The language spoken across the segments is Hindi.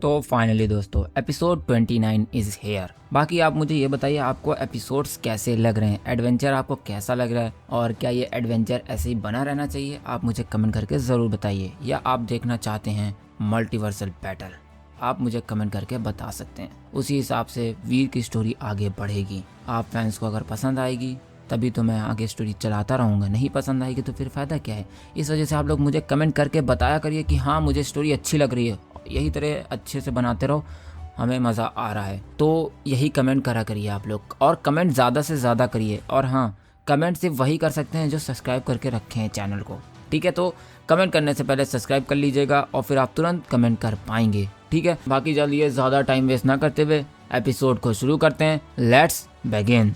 तो फाइनली दोस्तों एपिसोड 29 इज हेयर। बाकी आप मुझे ये बताइए आपको एपिसोड्स कैसे लग रहे हैं, एडवेंचर आपको कैसा लग रहा है और क्या ये एडवेंचर ऐसे ही बना रहना चाहिए, आप मुझे कमेंट करके ज़रूर बताइए। या आप देखना चाहते हैं मल्टीवर्सल बैटल, आप मुझे कमेंट करके बता सकते हैं। उसी हिसाब से वीर की स्टोरी आगे बढ़ेगी। आप फैंस को अगर पसंद आएगी तभी तो मैं आगे स्टोरी चलाता रहूँगा, नहीं पसंद आएगी तो फिर फ़ायदा क्या है। इस वजह से आप लोग मुझे कमेंट करके बताया करिए कि हाँ मुझे स्टोरी अच्छी लग रही है, यही तरह अच्छे से बनाते रहो, हमें मज़ा आ रहा है। तो यही कमेंट करा करिए आप लोग, और कमेंट ज़्यादा से ज़्यादा करिए। और हाँ, कमेंट सिर्फ वही कर सकते हैं जो सब्सक्राइब करके रखे हैं चैनल को, ठीक है। तो कमेंट करने से पहले सब्सक्राइब कर लीजिएगा और फिर आप तुरंत कमेंट कर पाएंगे, ठीक है। बाकी चलिए ज़्यादा टाइम वेस्ट ना करते हुए एपिसोड को शुरू करते हैं। Let's begin.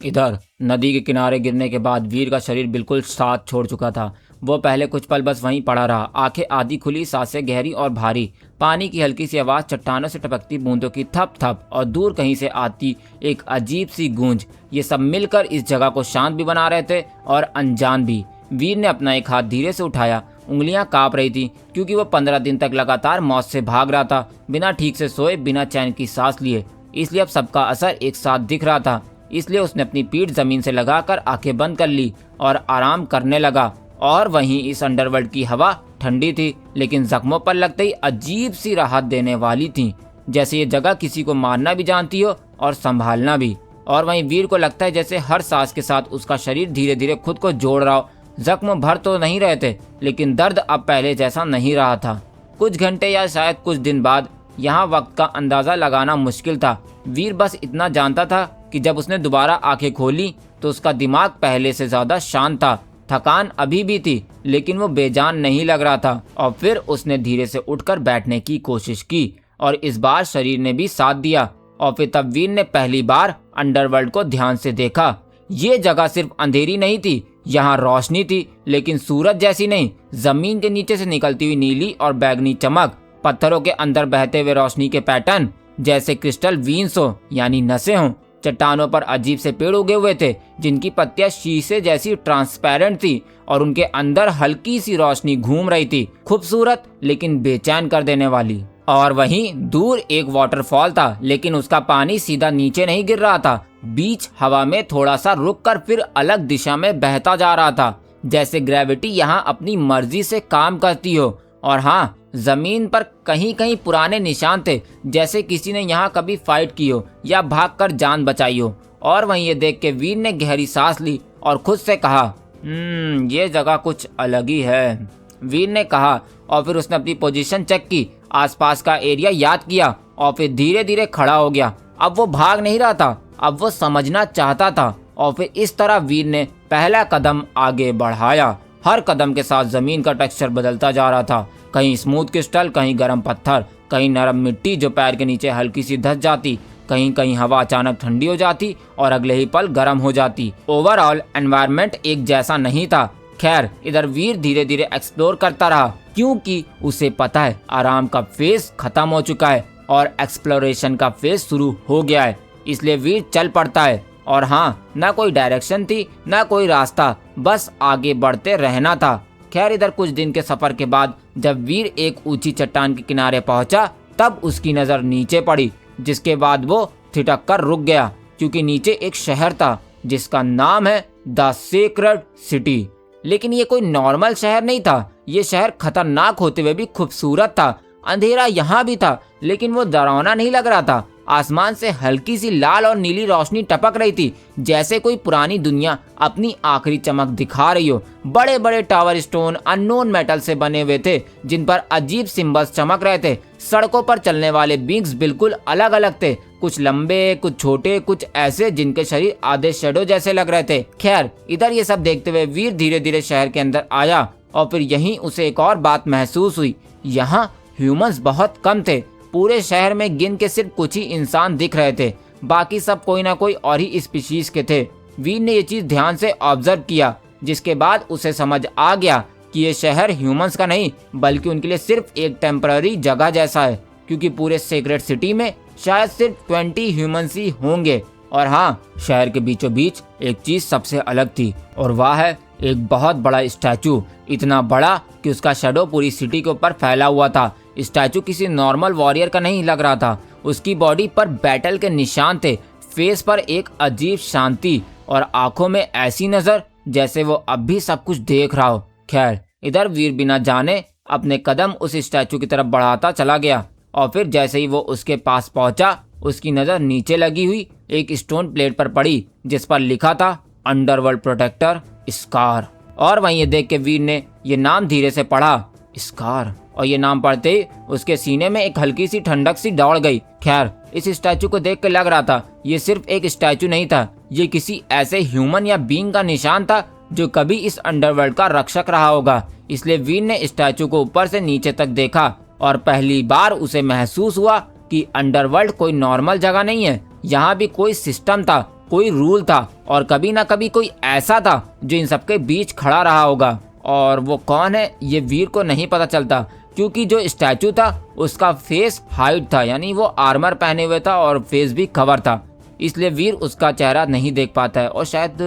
इधर नदी के किनारे गिरने के बाद वीर का शरीर बिल्कुल साथ छोड़ चुका था। वो पहले कुछ पल बस वहीं पड़ा रहा, आंखें आधी खुली, सांसें गहरी और भारी। पानी की हल्की सी आवाज़, चट्टानों से टपकती बूंदों की थप थप और दूर कहीं से आती एक अजीब सी गूंज, ये सब मिलकर इस जगह को शांत भी बना रहे थे और अनजान भी। वीर ने अपना एक हाथ धीरे से उठाया, उंगलियां कांप रही थी क्योंकि वो 15 दिन तक लगातार मौत से भाग रहा था, बिना ठीक से सोए, बिना चैन की सांस लिए। इसलिए अब सबका असर एक साथ दिख रहा था। इसलिए उसने अपनी पीठ जमीन से लगाकर आंखें बंद कर ली और आराम करने लगा। और वहीं इस अंडरवर्ल्ड की हवा ठंडी थी, लेकिन जख्मों पर लगते ही अजीब सी राहत देने वाली थी, जैसे ये जगह किसी को मारना भी जानती हो और संभालना भी। और वहीं वीर को लगता है जैसे हर सांस के साथ उसका शरीर धीरे धीरे खुद को जोड़ रहा हो। जख्म भर तो नहीं रहे थे, लेकिन दर्द अब पहले जैसा नहीं रहा था। कुछ घंटे या शायद कुछ दिन बाद, यहाँ वक्त का अंदाजा लगाना मुश्किल था। वीर बस इतना जानता था कि जब उसने दोबारा आंखें खोली तो उसका दिमाग पहले से ज्यादा शांत था। थकान अभी भी थी, लेकिन वो बेजान नहीं लग रहा था। और फिर उसने धीरे से उठकर बैठने की कोशिश की और इस बार शरीर ने भी साथ दिया। और फिर तब वीर ने पहली बार अंडरवर्ल्ड को ध्यान से देखा। ये जगह सिर्फ अंधेरी नहीं थी, यहाँ रोशनी थी, लेकिन सूरज जैसी नहीं। जमीन के नीचे से निकलती हुई नीली और बैगनी चमक, पत्थरों के अंदर बहते हुए रोशनी के पैटर्न जैसे क्रिस्टल वीन्स हो यानी नसें हों। चट्टानों पर अजीब से पेड़ उगे हुए थे जिनकी पत्तियां शीशे जैसी ट्रांसपेरेंट थी और उनके अंदर हल्की सी रोशनी घूम रही थी, खूबसूरत लेकिन बेचैन कर देने वाली। और वहीं दूर एक वाटरफॉल था, लेकिन उसका पानी सीधा नीचे नहीं गिर रहा था, बीच हवा में थोड़ा सा रुककर फिर अलग दिशा में बहता जा रहा था, जैसे ग्रेविटी यहाँ अपनी मर्जी से काम करती हो। और हाँ, जमीन पर कहीं कहीं पुराने निशान थे, जैसे किसी ने यहाँ कभी फाइट की हो या भागकर जान बचाई हो। और वहीं ये देख के वीर ने गहरी सांस ली और खुद से कहा, ये जगह कुछ अलग ही है। वीर ने कहा और फिर उसने अपनी पोजीशन चेक की, आसपास का एरिया याद किया और फिर धीरे धीरे खड़ा हो गया। अब वो भाग नहीं रहा था, अब वो समझना चाहता था। और फिर इस तरह वीर ने पहला कदम आगे बढ़ाया। हर कदम के साथ जमीन का टेक्सचर बदलता जा रहा था, कहीं स्मूथ क्रिस्टल, कहीं गर्म पत्थर, कहीं नरम मिट्टी जो पैर के नीचे हल्की सी धंस जाती, कहीं कहीं हवा अचानक ठंडी हो जाती और अगले ही पल गर्म हो जाती। ओवरऑल एनवायरनमेंट एक जैसा नहीं था। खैर, इधर वीर धीरे धीरे एक्सप्लोर करता रहा, क्योंकि उसे पता है आराम का फेज खत्म हो चुका है और एक्सप्लोरेशन का फेज शुरू हो गया है। इसलिए वीर चल पड़ता है। और हाँ, ना कोई डायरेक्शन थी, ना कोई रास्ता, बस आगे बढ़ते रहना था। खैर, इधर कुछ दिन के सफर के बाद जब वीर एक ऊंची चट्टान के किनारे पहुंचा, तब उसकी नजर नीचे पड़ी, जिसके बाद वो थिटक कर रुक गया, क्योंकि नीचे एक शहर था जिसका नाम है द सीक्रेट सिटी। लेकिन ये कोई नॉर्मल शहर नहीं था, ये शहर खतरनाक होते हुए भी खूबसूरत था। अंधेरा यहाँ भी था, लेकिन वो डरावना नहीं लग रहा था। आसमान से हल्की सी लाल और नीली रोशनी टपक रही थी, जैसे कोई पुरानी दुनिया अपनी आखिरी चमक दिखा रही हो। बड़े बड़े टावर स्टोन अननोन मेटल से बने हुए थे, जिन पर अजीब सिंबल्स चमक रहे थे। सड़कों पर चलने वाले बींग्स बिल्कुल अलग अलग थे, कुछ लंबे, कुछ छोटे, कुछ ऐसे जिनके शरीर आधे शेडो जैसे लग रहे थे। खैर, इधर ये सब देखते हुए वीर धीरे धीरे शहर के अंदर आया और फिर यहीं उसे एक और बात महसूस हुई। यहाँ ह्यूमंस बहुत कम थे। पूरे शहर में गिन के सिर्फ कुछ ही इंसान दिख रहे थे, बाकी सब कोई ना कोई और ही स्पीशीज के थे। वीर ने ये चीज ध्यान से ऑब्जर्व किया, जिसके बाद उसे समझ आ गया कि ये शहर ह्यूमंस का नहीं, बल्कि उनके लिए सिर्फ एक टेम्पररी जगह जैसा है, क्योंकि पूरे सीक्रेट सिटी में शायद सिर्फ 20 ह्यूमंस ही होंगे। और हाँ, शहर के बीचों बीच एक चीज सबसे अलग थी, और वह है एक बहुत बड़ा स्टैचू, इतना बड़ा कि उसका शैडो पूरी सिटी के ऊपर फैला हुआ था। स्टैचू किसी नॉर्मल वॉरियर का नहीं लग रहा था। उसकी बॉडी पर बैटल के निशान थे, फेस पर एक अजीब शांति और आंखों में ऐसी नजर जैसे वो अब भी सब कुछ देख रहा हो। खैर, इधर वीर बिना जाने अपने कदम उस स्टैचू की तरफ बढ़ाता चला गया और फिर जैसे ही वो उसके पास पहुंचा, उसकी नजर नीचे लगी हुई एक स्टोन प्लेट पर पड़ी जिस पर लिखा था अंडरवर्ल्ड प्रोटेक्टर स्कार। और वहीं ये देख के वीर ने ये नाम धीरे से पढ़ा, स्कार, और ये नाम पढ़ते ही उसके सीने में एक हल्की सी ठंडक सी दौड़ गई। खैर, इस स्टैचू को देख के लग रहा था ये सिर्फ एक स्टैचू नहीं था, ये किसी ऐसे ह्यूमन या बीइंग का निशान था जो कभी इस अंडरवर्ल्ड का रक्षक रहा होगा। इसलिए वीर ने स्टैचू को ऊपर से नीचे तक देखा और पहली बार उसे महसूस हुआ कि अंडरवर्ल्ड कोई नॉर्मल जगह नहीं है। यहाँ भी कोई सिस्टम था, कोई रूल था और कभी ना कभी कोई ऐसा था जो इन सबके बीच खड़ा रहा होगा। और वो कौन है ये वीर को नहीं पता चलता, क्योंकि जो स्टैचू था उसका फेस हाइड था, यानी वो आर्मर पहने हुए था और फेस भी कवर था, इसलिए वीर उसका चेहरा नहीं देख पाता है। और शायद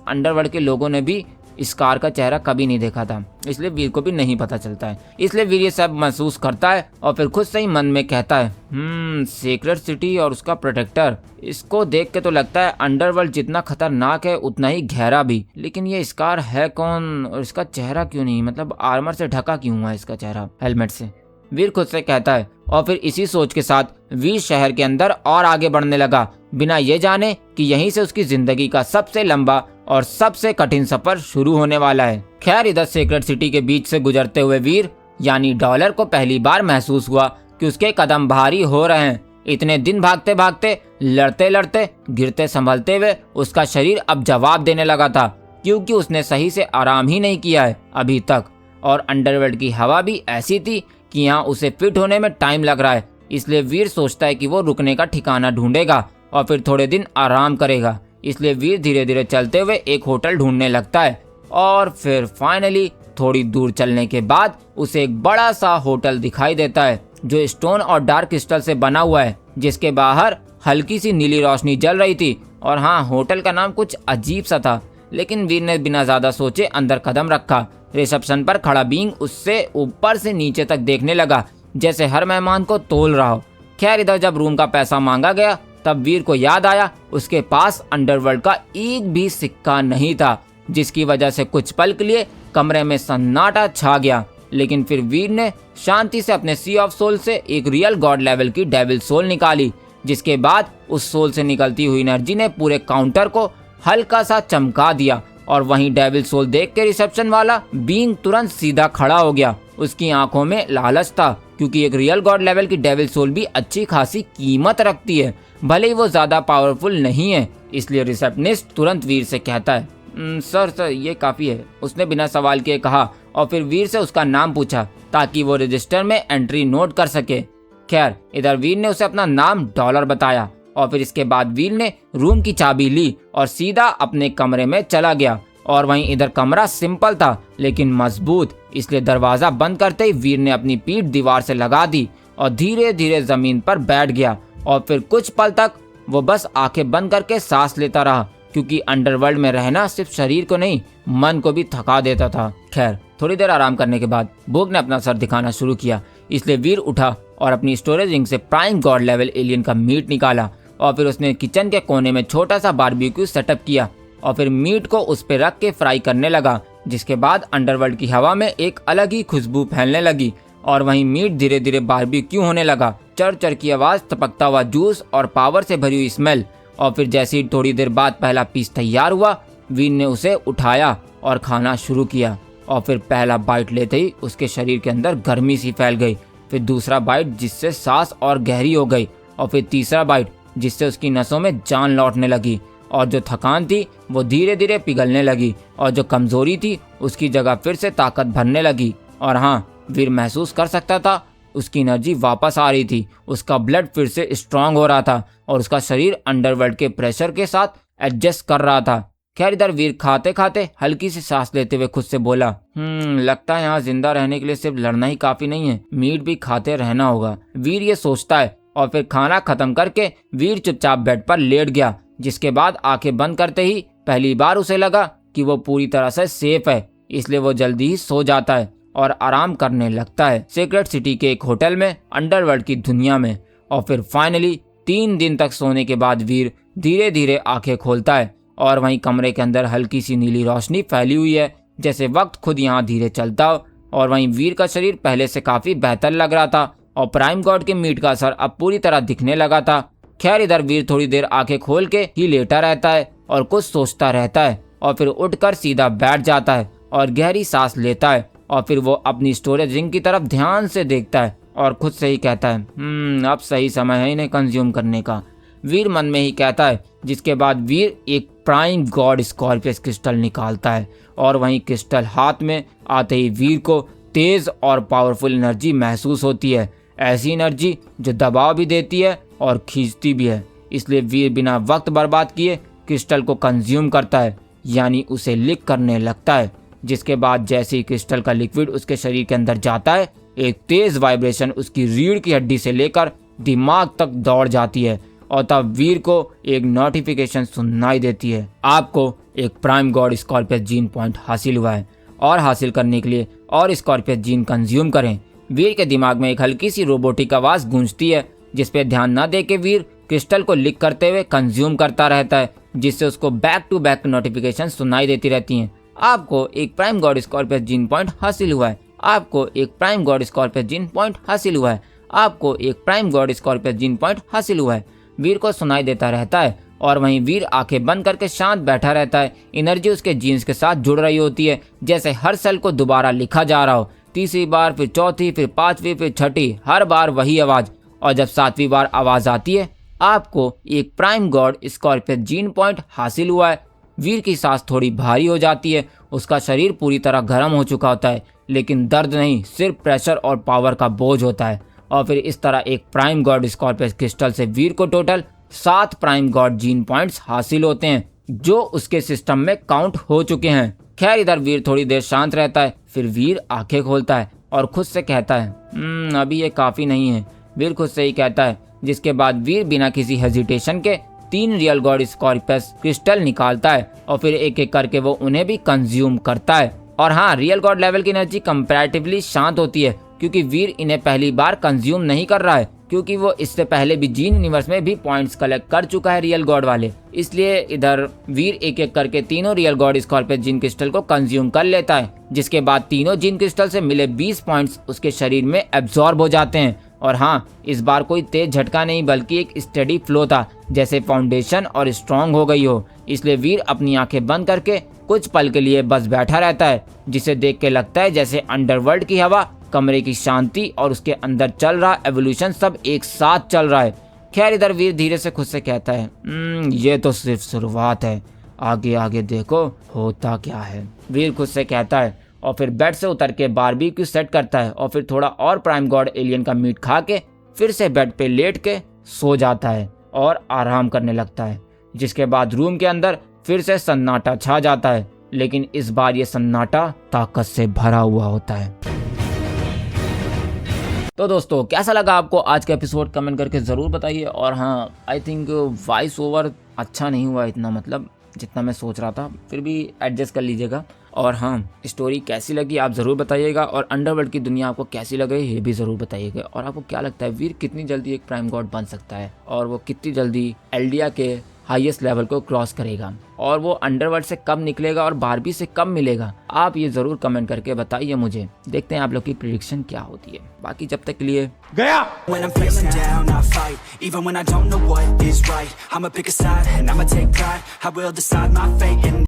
अंडरवर्ल्ड के लोगों ने भी स्कार का चेहरा कभी नहीं देखा था, इसलिए वीर को भी नहीं पता चलता है। इसलिए वीर ये सब महसूस करता है और फिर खुद से ही मन में कहता है, सीक्रेट सिटी और उसका प्रोटेक्टर, इसको देख के तो लगता है अंडरवर्ल्ड जितना खतरनाक है उतना ही गहरा भी। लेकिन ये स्कार है कौन और इसका चेहरा क्यों नहीं, मतलब आर्मर से ढका क्यों हुआ है इसका चेहरा हेलमेट से, वीर खुद से कहता है। और फिर इसी सोच के साथ वीर शहर के अंदर और आगे बढ़ने लगा, बिना ये जाने कि यहीं से उसकी जिंदगी का सबसे लंबा और सबसे कठिन सफर शुरू होने वाला है। खैर, इधर सीक्रेट सिटी के बीच से गुजरते हुए वीर यानी डॉलर को पहली बार महसूस हुआ कि उसके कदम भारी हो रहे हैं। इतने दिन भागते भागते, लड़ते लड़ते, गिरते संभलते हुए उसका शरीर अब जवाब देने लगा था, क्योंकि उसने सही से आराम ही नहीं किया है अभी तक। और अंडरवर्ल्ड की हवा भी ऐसी थी कि यहाँ उसे फिट होने में टाइम लग रहा है। इसलिए वीर सोचता है कि वो रुकने का ठिकाना ढूंढेगा और फिर थोड़े दिन आराम करेगा। इसलिए वीर धीरे धीरे चलते हुए एक होटल ढूंढने लगता है और फिर फाइनली थोड़ी दूर चलने के बाद उसे एक बड़ा सा होटल दिखाई देता है जो स्टोन और डार्क क्रिस्टल से बना हुआ है, जिसके बाहर हल्की सी नीली रोशनी जल रही थी। और हाँ, होटल का नाम कुछ अजीब सा था, लेकिन वीर ने बिना ज्यादा सोचे अंदर कदम रखा। रिसेप्शन पर खड़ा बीइंग उससे ऊपर से नीचे तक देखने लगा जैसे हर मेहमान को तोल रहा हो। खैर, इधर जब रूम का पैसा मांगा गया तब वीर को याद आया उसके पास अंडरवर्ल्ड का एक भी सिक्का नहीं था, जिसकी वजह से कुछ पल के लिए कमरे में सन्नाटा छा गया। लेकिन फिर वीर ने शांति से अपने सी ऑफ सोल से एक रियल गॉड लेवल की डेविल सोल निकाली, जिसके बाद उस सोल से निकलती हुई एनर्जी ने पूरे काउंटर को हल्का सा चमका दिया। और वहीं डेविल सोल देख के रिसेप्शन वाला बीइंग तुरंत सीधा खड़ा हो गया। उसकी आंखों में लालच था, क्योंकि एक रियल गॉड लेवल की डेविल सोल भी अच्छी खासी कीमत रखती है, भले ही वो ज्यादा पावरफुल नहीं है। इसलिए रिसेप्शनिस्ट तुरंत वीर से कहता है, सर ये काफी है, उसने बिना सवाल किए कहा। और फिर वीर से उसका नाम पूछा ताकि वो रजिस्टर में एंट्री नोट कर सके। खैर, इधर वीर ने उसे अपना नाम डॉलर बताया और फिर इसके बाद वीर ने रूम की चाबी ली और सीधा अपने कमरे में चला गया। और वहीं इधर कमरा सिंपल था लेकिन मजबूत, इसलिए दरवाजा बंद करते ही वीर ने अपनी पीठ दीवार से लगा दी और धीरे धीरे जमीन पर बैठ गया। और फिर कुछ पल तक वो बस आंखें बंद करके सांस लेता रहा, क्योंकि अंडरवर्ल्ड में रहना सिर्फ शरीर को नहीं मन को भी थका देता था। खैर, थोड़ी देर आराम करने के बाद भूख ने अपना सर दिखाना शुरू किया, इसलिए वीर उठा और अपनी स्टोरेज रिंग से प्राइम गॉड लेवल एलियन का मीट निकाला। और फिर उसने किचन के कोने में छोटा सा बारबेक्यू सेटअप किया और फिर मीट को उस पे रख के फ्राई करने लगा, जिसके बाद अंडरवर्ल्ड की हवा में एक अलग ही खुशबू फैलने लगी। और वहीं मीट धीरे धीरे बारबेक्यू होने लगा, चर चर की आवाज, टपकता हुआ जूस और पावर से भरी हुई स्मेल। और फिर जैसे ही थोड़ी देर बाद पहला पीस तैयार हुआ, वीर ने उसे उठाया और खाना शुरू किया। और फिर पहला बाइट लेते ही उसके शरीर के अंदर गर्मी सी फैल गई, फिर दूसरा बाइट जिससे सांस और गहरी हो गई, और फिर तीसरा बाइट जिससे उसकी नसों में जान लौटने लगी। और जो थकान थी वो धीरे धीरे पिघलने लगी और जो कमजोरी थी उसकी जगह फिर से ताकत भरने लगी। और हाँ, वीर महसूस कर सकता था उसकी एनर्जी वापस आ रही थी, उसका ब्लड फिर से स्ट्रांग हो रहा था और उसका शरीर अंडरवर्ल्ड के प्रेशर के साथ एडजस्ट कर रहा था। खैर, इधर वीर खाते खाते हल्की सी सांस लेते हुए खुद से बोला, लगता है यहाँ जिंदा रहने के लिए सिर्फ लड़ना ही काफी नहीं है, मीट भी खाते रहना होगा। वीर ये सोचता है और फिर खाना खत्म करके वीर चुपचाप बेड पर लेट गया, जिसके बाद आंखें बंद करते ही पहली बार उसे लगा कि वो पूरी तरह से सेफ है, इसलिए वो जल्दी ही सो जाता है और आराम करने लगता है सीक्रेट सिटी के एक होटल में अंडरवर्ल्ड की दुनिया में। और फिर फाइनली 3 दिन तक सोने के बाद वीर धीरे धीरे आंखें खोलता है और वहीं कमरे के अंदर हल्की सी नीली रोशनी फैली हुई है, जैसे वक्त खुद यहाँ धीरे चलता हो। और वहीं वीर का शरीर पहले से काफी बेहतर लग रहा था और प्राइम गॉड के मीट का असर अब पूरी तरह दिखने लगा था। खैर इधर वीर थोड़ी देर आंखें खोल के ही लेटा रहता है और कुछ सोचता रहता है और फिर उठकर सीधा बैठ जाता है और गहरी सांस लेता है और फिर वो अपनी स्टोरेज रिंग की तरफ ध्यान से देखता है और खुद से ही कहता है अब सही समय है इन्हें कंज्यूम करने का, वीर मन में ही कहता है। जिसके बाद वीर एक प्राइम गॉड स्कॉर्पियस क्रिस्टल निकालता है और वहीं क्रिस्टल हाथ में आते ही वीर को तेज और पावरफुल एनर्जी महसूस होती है, ऐसी एनर्जी जो दबाव भी देती है और खींचती भी है। इसलिए वीर बिना वक्त बर्बाद किए क्रिस्टल को कंज्यूम करता है, यानी उसे लिक करने लगता है। जिसके बाद जैसे ही क्रिस्टल का लिक्विड उसके शरीर के अंदर जाता है, एक तेज वाइब्रेशन उसकी रीढ़ की हड्डी से लेकर दिमाग तक दौड़ जाती है और तब वीर को एक नोटिफिकेशन सुनाई देती है, आपको एक prime God Scorpius gene point हासिल हुआ है और हासिल करने के लिए और स्कॉर्पियस जीन कंज्यूम करें। वीर के दिमाग में एक हल्की सी रोबोटिक आवाज गूंजती है, जिस पे ध्यान न दे के वीर क्रिस्टल को लिक करते हुए कंज्यूम करता रहता है, जिससे उसको बैक टू बैक नोटिफिकेशन सुनाई देती रहती हैं। आपको एक prime God Scorpius gene point हासिल हुआ है, आपको एक prime God Scorpius gene point हासिल हुआ है, आपको एक prime God Scorpius gene point हासिल हुआ है। वीर को सुनाई देता रहता है और वहीं वीर आंखें बंद करके शांत बैठा रहता है। एनर्जी उसके जीन्स के साथ जुड़ रही होती है, जैसे हर सेल को दोबारा लिखा जा रहा हो, तीसरी बार, फिर चौथी, फिर पांचवी, फिर छठी, हर बार वही आवाज। और जब 7वीं बार आवाज आती है, आपको एक prime God Scorpius gene point हासिल हुआ है। वीर की सांस थोड़ी भारी हो जाती है, उसका शरीर पूरी तरह गर्म हो चुका होता है, लेकिन दर्द नहीं, सिर्फ प्रेशर और पावर का बोझ होता है। और फिर इस तरह एक प्राइम गॉड स्कॉर्पियस क्रिस्टल से वीर को total 7 prime God gene points हासिल होते हैं, जो उसके सिस्टम में काउंट हो चुके हैं। खैर इधर वीर थोड़ी देर शांत रहता है, फिर वीर आंखें खोलता है और खुद से कहता है अभी ये काफी नहीं है, वीर खुद से ही कहता है। जिसके बाद वीर बिना किसी हेजिटेशन के 3 रियल गॉड स्कॉर्पियस क्रिस्टल निकालता है और फिर एक एक करके वो उन्हें भी कंज्यूम करता है। और हाँ, रियल गॉड लेवल की एनर्जी कंपैरेटिवली शांत होती है, क्योंकि वीर इन्हें पहली बार कंज्यूम नहीं कर रहा है, क्योंकि वो इससे पहले भी जीन यूनिवर्स में भी पॉइंट्स कलेक्ट कर चुका है रियल गॉड वाले। इसलिए इधर वीर एक एक करके तीनों real God Scorpius gene crystal को कंज्यूम कर लेता है। जिसके बाद तीनों जीन क्रिस्टल से मिले 20 पॉइंट्स उसके शरीर में एब्जॉर्ब हो जाते हैं। और हाँ, इस बार कोई तेज झटका नहीं, बल्कि एक स्टेडी फ्लो था, जैसे फाउंडेशन और स्ट्रॉन्ग हो गई हो। इसलिए वीर अपनी आंखें बंद करके कुछ पल के लिए बस बैठा रहता है, जिसे देख के लगता है जैसे अंडरवर्ल्ड की हवा, कमरे की शांति और उसके अंदर चल रहा एवोल्यूशन सब एक साथ चल रहा है। खैर इधर वीर धीरे से खुद से कहता है ये तो सिर्फ शुरुआत है, आगे आगे देखो होता क्या है। वीर खुद से कहता है और फिर बेड से उतर के बारबेक्यू सेट करता है और फिर थोड़ा और प्राइम गॉड एलियन का मीट खा के फिर से बेड पे लेट के सो जाता है और आराम करने लगता है। जिसके बाद रूम के अंदर फिर से सन्नाटा छा जाता है, लेकिन इस बार ये सन्नाटा ताकत से भरा हुआ होता है। तो दोस्तों, कैसा लगा आपको आज का एपिसोड, कमेंट करके ज़रूर बताइए। और हाँ, आई थिंक वॉइस ओवर अच्छा नहीं हुआ इतना, मतलब जितना मैं सोच रहा था, फिर भी एडजस्ट कर लीजिएगा। और हाँ, स्टोरी कैसी लगी आप ज़रूर बताइएगा, और अंडरवर्ल्ड की दुनिया आपको कैसी लगी ये भी ज़रूर बताइएगा। और आपको क्या लगता है वीर कितनी जल्दी एक प्राइम गॉड बन सकता है, और वो कितनी जल्दी एल्डिया के हाईएस्ट लेवल को क्रॉस करेगा, और वो अंडरवर्ल्ड से कब निकलेगा और बारबी से कब मिलेगा, आप ये ज़रूर कमेंट करके बताइए मुझे। देखते हैं आप लोग की प्रेडिक्शन क्या होती है। बाकी जब तक के लिए गया। When I'm feeling down, I fight. Even when I don't know what is right, I'ma pick a side and I'ma take pride. I will decide my fate.